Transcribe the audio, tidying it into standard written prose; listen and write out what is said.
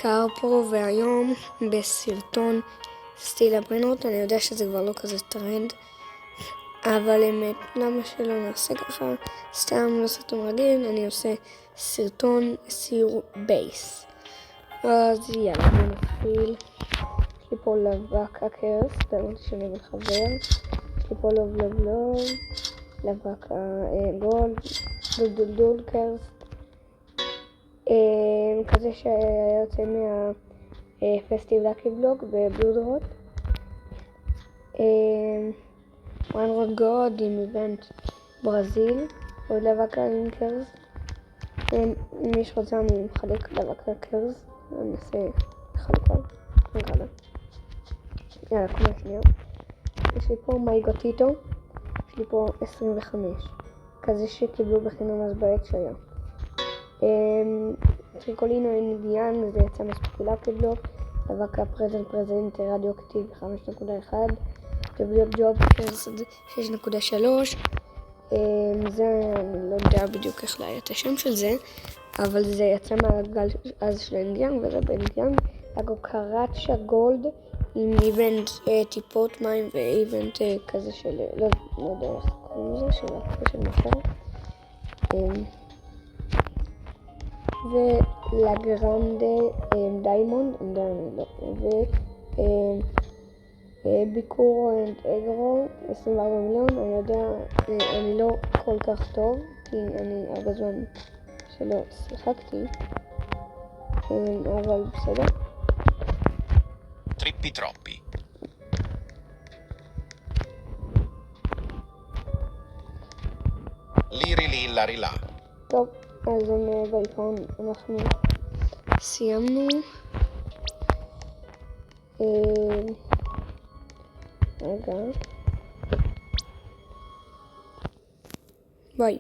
קרפו, והיום בסרטון סטיל הברינות. אני יודע שזה כבר לא כזה טרנד, אבל האמת, למה שלא נעשה ככה? סתם לא סרטון רגיל, אני עושה סרטון סיר בייס. אז יאללה, בוא נתחיל. יש לי פה לבק הקרס, דמות שאני מחבר. יש לי פה לוב, לבק הגולד, דול קרס. כזה שהיה יוצא מהפסטיב לקי בלוק בבלודרוט. וואן רוד גוד עם איבנט ברזיל, עוד לבק האינקרס. אם יש רוצה אני מחלק לבק הקרס, אני אעשה חלוקה, נראה. יאללה, כמו שנייה. יש לי פה מייגוטיטו, יש לי פה 25, כזה שקיבלו בחינם אז בעת שהיה. טריקולינו אינדיאן, זה יצא מספקילקי בלוק. לבק הפרזנט רדיואקטיב 5.1, דבליו ג'וב 6.3. זה אני לא יודע בדיוק איך להעיר את השם של זה, אבל זה יצא מהגל אז של האינדיאן, וזה באינדיאן. קראצ'ה גולד עם איבנט טיפות מים ואיבנט כזה של לא יודע איך קוראים לזה, של מחור. ולגרנדה דיימונד וביקורו אנד אגרו 24 מיליון. אני יודע, אני לא כל כך טוב כי אני הרבה זמן שלא שיחקתי, אבל בסדר. Trippi troppi. Liri li la ri la. טוב, אז בעיקרון אנחנו סיימנו. רגע. ביי.